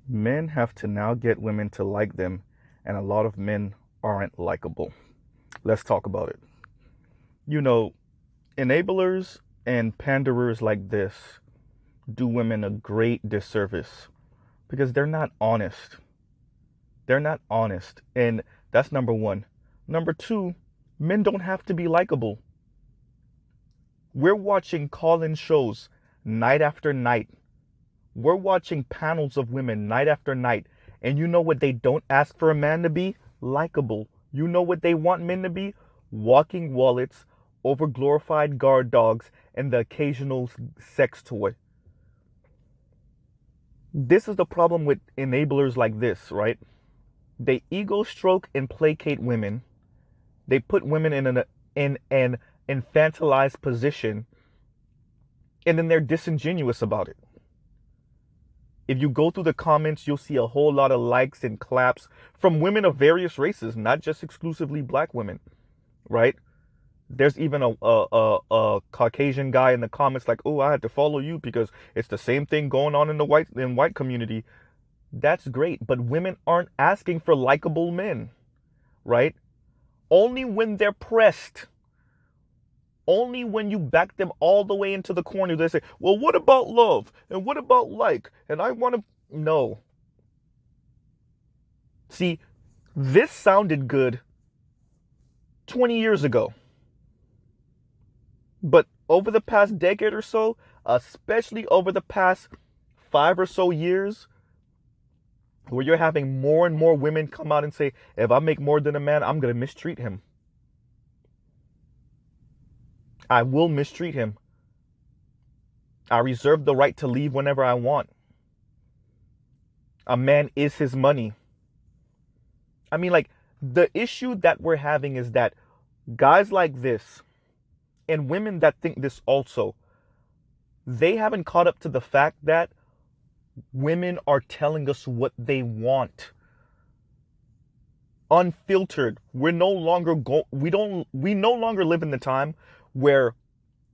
Men have to now get women to like them, and a lot of men aren't likable. Let's talk about it. You know, enablers and panderers like this do women a great disservice because they're not honest. They're not honest. And that's number one. Number two, men don't have to be likable. We're watching call in shows night after night. We're watching panels of women night after night. And you know what they don't ask for a man to be? Likable. You know what they want men to be? Walking wallets, over glorified guard dogs, and the occasional sex toy. This is the problem with enablers like this, right? They ego stroke and placate women. They put women in an infantilized position, and then they're disingenuous about it. If you go through the comments, you'll see a whole lot of likes and claps from women of various races, not just exclusively black women, right? There's even a Caucasian guy in the comments like, "Oh, I had to follow you because it's the same thing going on in the white community." That's great, but women aren't asking for likable men, right? Only when they're pressed. Only when you back them all the way into the corner, they say, "Well, what about love? And what about like? And I want to." No. See, this sounded good 20 years ago. But over the past decade or so, especially over the past 5 or so years, where you're having more and more women come out and say, if I make more than a man, I'm going to mistreat him. I will mistreat him. I reserve the right to leave whenever I want. A man is his money. I mean, like, the issue that we're having is that guys like this and women that think this also, they haven't caught up to the fact that women are telling us what they want. Unfiltered. We no longer live in the time where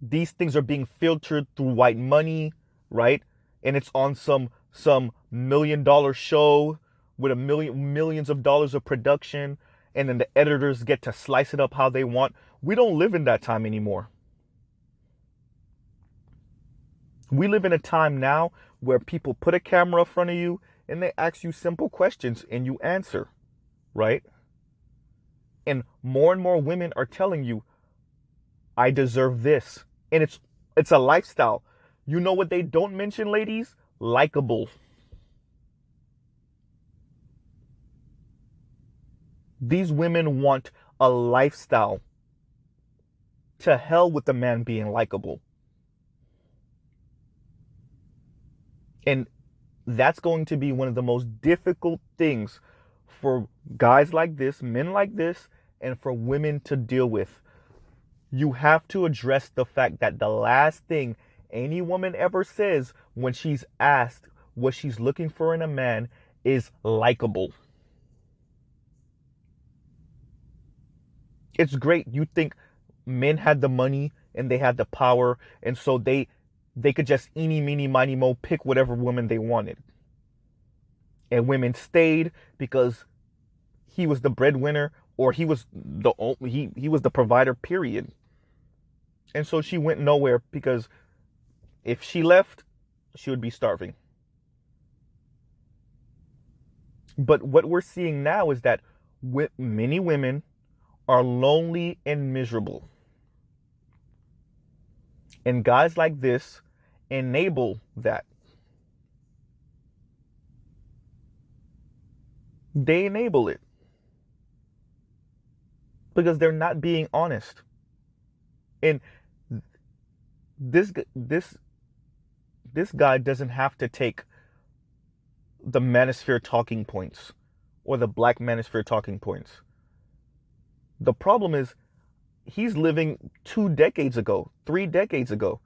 these things are being filtered through white money, right? And it's on some $1 million show with millions of dollars of production, and then the editors get to slice it up how they want. We don't live in that time anymore. We live in a time now where people put a camera in front of you and they ask you simple questions and you answer, right? And more women are telling you, I deserve this. And it's a lifestyle. You know what they don't mention, ladies? Likable. These women want a lifestyle. To hell with the man being likable. And that's going to be one of the most difficult things for guys like this, men like this, and for women to deal with. You have to address the fact that the last thing any woman ever says when she's asked what she's looking for in a man is likable. It's great. You think men had the money and they had the power, and so they could just eeny, meeny, miny, mo pick whatever woman they wanted. And women stayed because he was the breadwinner, or he was he was the provider, period. And so she went nowhere because if she left, she would be starving. But what we're seeing now is that many women are lonely and miserable. And guys like this enable that. They enable it because they're not being honest. And this this this guy doesn't have to take the manosphere talking points or the black manosphere talking points. The problem is he's living 2 decades ago, 3 decades ago,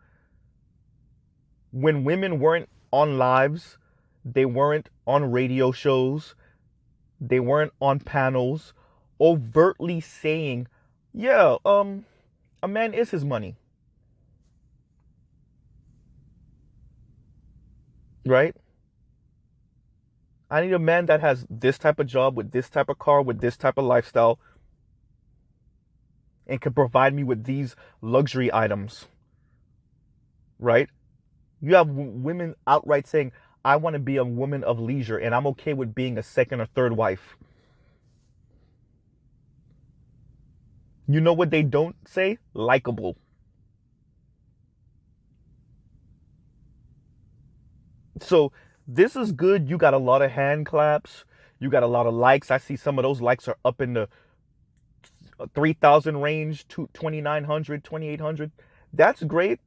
when women weren't on lives, they weren't on radio shows, they weren't on panels overtly saying, yeah, a man is his money, right? I need a man that has this type of job, with this type of car, with this type of lifestyle, and can provide me with these luxury items, right? You have women outright saying, I want to be a woman of leisure and I'm okay with being a second or third wife. You know what they don't say? Likable. So this is good. You got a lot of hand claps. You got a lot of likes. I see some of those likes are up in the 3,000 range, to 2,900, 2,800. That's great.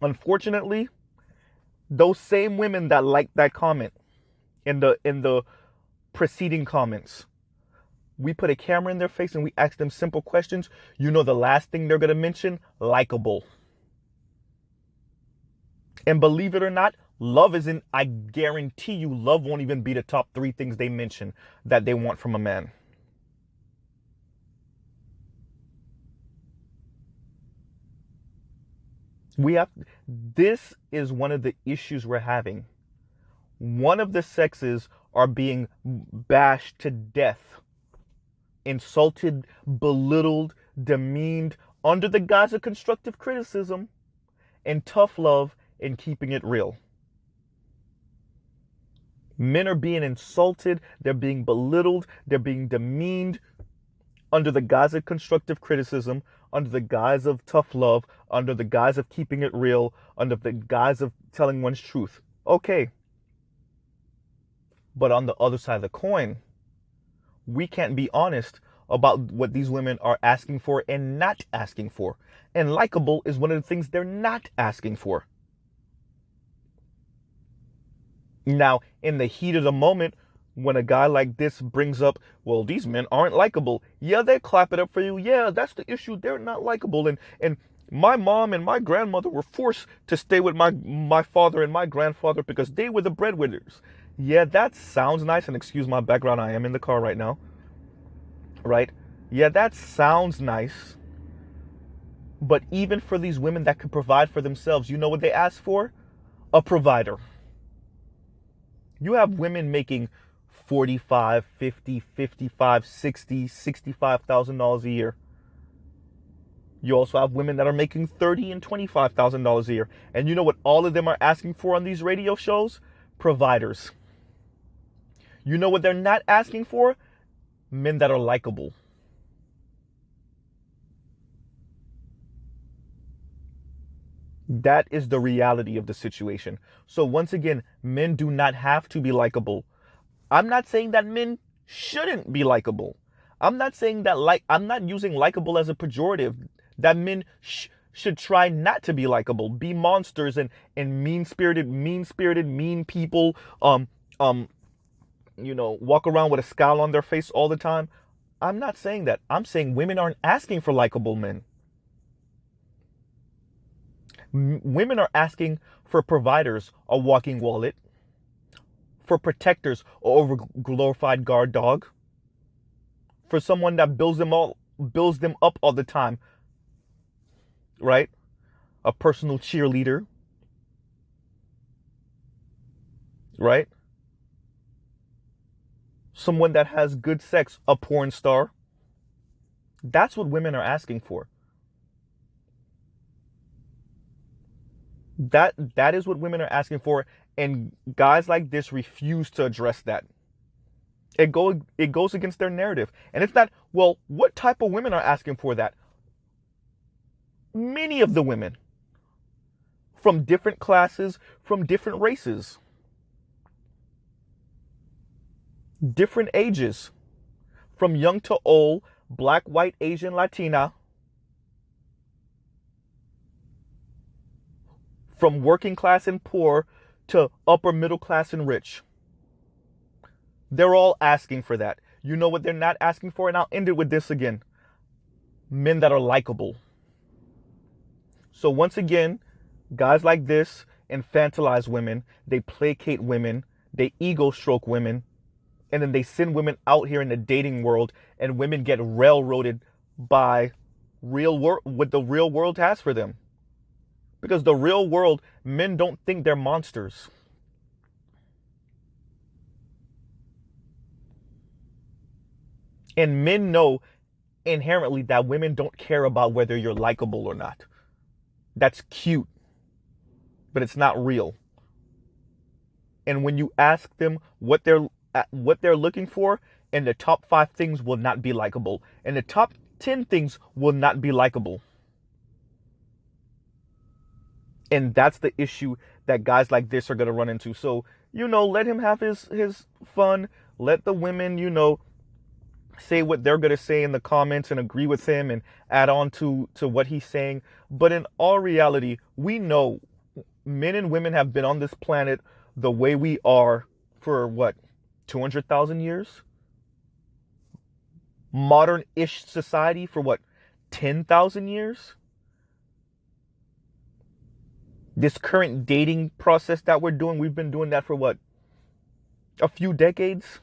Unfortunately, those same women that liked that comment in the preceding comments, we put a camera in their face and we ask them simple questions. You know the last thing they're going to mention? Likable. And believe it or not, love isn't, I guarantee you, love won't even be the top 3 things they mention that they want from a man. This is one of the issues we're having. One of the sexes are being bashed to death, insulted, belittled, demeaned under the guise of constructive criticism and tough love and keeping it real. Men are being insulted, they're being belittled, they're being demeaned under the guise of constructive criticism, under the guise of tough love, under the guise of keeping it real, under the guise of telling one's truth. Okay. But on the other side of the coin, we can't be honest about what these women are asking for and not asking for. And likable is one of the things they're not asking for. Now, in the heat of the moment, when a guy like this brings up, well, these men aren't likable. Yeah, they clap it up for you. Yeah, that's the issue. They're not likable. And my mom and my grandmother were forced to stay with my father and my grandfather because they were the breadwinners. Yeah, that sounds nice. And excuse my background, I am in the car right now. Right? Yeah, that sounds nice. But even for these women that could provide for themselves, you know what they ask for? A provider. You have women making 45, 50, 55, 60, $65,000 a year. You also have women that are making $30,000 and $25,000 a year. And you know what all of them are asking for on these radio shows? Providers. You know what they're not asking for? Men that are likable. That is the reality of the situation. So once again, men do not have to be likable. I'm not saying that men shouldn't be likable. I'm not saying that I'm not using likable as a pejorative. That men should try not to be likable, be monsters and mean-spirited, mean people, walk around with a scowl on their face all the time. I'm not saying that. I'm saying women aren't asking for likable men. Women are asking for providers, a walking wallet, for protectors, a over-glorified guard dog, for someone that builds them up all the time, right? A personal cheerleader, right? Someone that has good sex, a porn star. That's what women are asking for. That is what women are asking for, and guys like this refuse to address that. It goes against their narrative. And it's not, well, what type of women are asking for that? Many of the women. From different classes, from different races. Different ages. From young to old, black, white, Asian, Latina. From working class and poor to upper middle class and rich. They're all asking for that. You know what they're not asking for? And I'll end it with this again. Men that are likable. So once again, guys like this infantilize women. They placate women. They ego stroke women. And then they send women out here in the dating world, and women get railroaded by what the real world has for them. Because the real world, men don't think they're monsters. And men know inherently that women don't care about whether you're likable or not. That's cute, but it's not real. And when you ask them what they're looking for, and the top 5 things will not be likable, and the top 10 things will not be likable. And that's the issue that guys like this are going to run into. So, let him have his fun. Let the women, say what they're going to say in the comments and agree with him and add on to what he's saying. But in all reality, we know men and women have been on this planet the way we are for what, 200,000 years? Modern-ish society for what, 10,000 years? This current dating process that we're doing, we've been doing that for what, a few decades?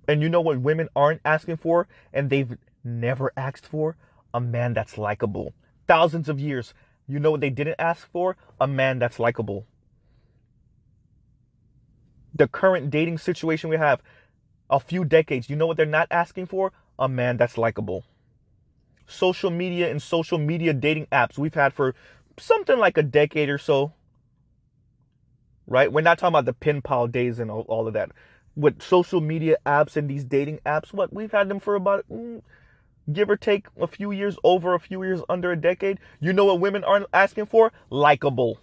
And you know what women aren't asking for, and they've never asked for? A man that's likable. Thousands of years. You know what they didn't ask for? A man that's likable. The current dating situation we have, a few decades, you know what they're not asking for? A man that's likable. Social media and social media dating apps we've had for something like a decade or so. Right? We're not talking about the pen pal days and all of that. With social media apps and these dating apps, what, we've had them for about, give or take a few years, over a few years, under a decade. You know what women aren't asking for? Likable.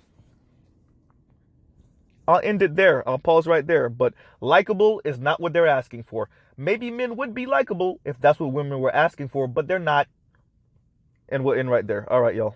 I'll end it there. I'll pause right there. But likable is not what they're asking for. Maybe men would be likable if that's what women were asking for, but they're not. And we'll end right there. All right, y'all.